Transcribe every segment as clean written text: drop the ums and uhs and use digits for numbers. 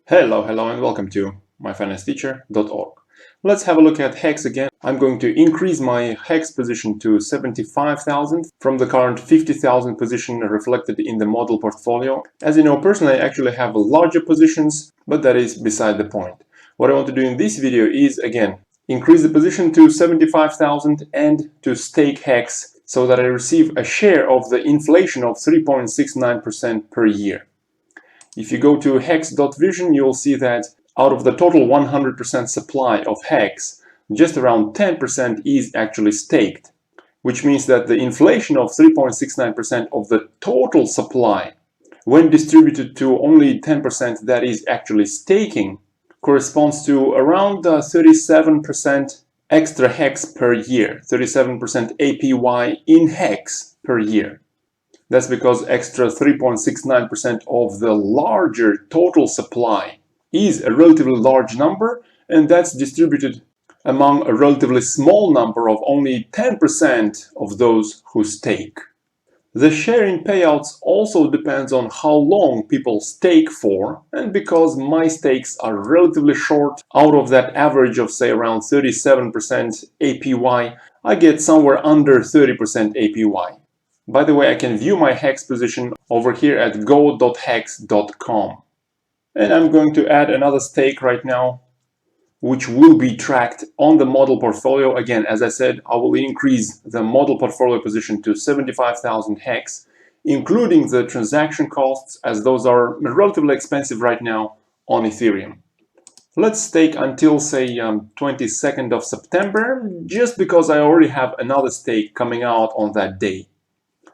Hello and welcome to myfinanceteacher.org. Let's have a look at HEX again. I'm going to increase my HEX position to 75,000 from the current 50,000 position reflected in the model portfolio. As you know, personally I actually have larger positions, but that is beside the point. What I want to do in this video is, again, increase the position to 75,000 and to stake HEX so that I receive a share of the inflation of 3.69% per year. If you go to hex.vision, you'll see that out of the total 100% supply of HEX, just around 10% is actually staked, which means that the inflation of 3.69% of the total supply, when distributed to only 10% that is actually staking, corresponds to around 37% extra HEX per year, 37% APY in HEX per year. That's because extra 3.69% of the larger total supply is a relatively large number, and that's distributed among a relatively small number of only 10% of those who stake. The share in payouts also depends on how long people stake for, and because my stakes are relatively short, out of that average of say around 37% APY, I get somewhere under 30% APY. By the way, I can view my HEX position over here at go.hex.com. And I'm going to add another stake right now, which will be tracked on the model portfolio. Again, as I said, I will increase the model portfolio position to 75,000 HEX, including the transaction costs, as those are relatively expensive right now on Ethereum. Let's stake until say 22nd of September, just because I already have another stake coming out on that day.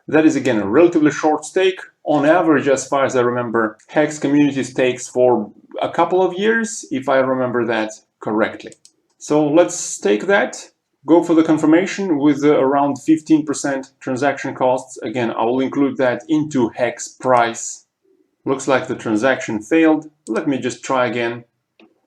That is again a relatively short stake. On average, as far as I remember, HEX community stakes for a couple of years, if I remember that correctly. So let's stake that, go for the confirmation with around 15% transaction costs. Again, I will include that into HEX price. Looks like the transaction failed. Let me just try again.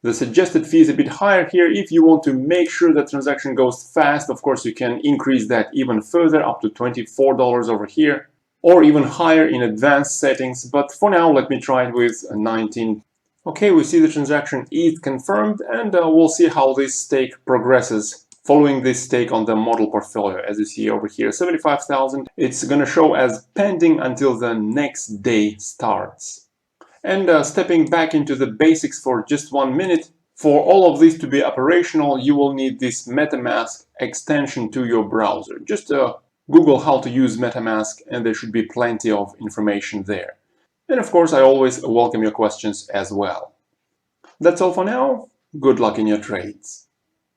The suggested fee is a bit higher here. If you want to make sure that transaction goes fast, of course, you can increase that even further up to $24 over here, or even higher in advanced settings. But for now, let me try it with 19. Okay, we see the transaction is confirmed, and we'll see how this stake progresses following this stake on the model portfolio. As you see over here, 75,000. It's going to show as pending until the next day starts. And stepping back into the basics for just 1 minute, for all of this to be operational, you will need this MetaMask extension to your browser. Just Google how to use MetaMask and there should be plenty of information there. And of course, I always welcome your questions as well. That's all for now. Good luck in your trades.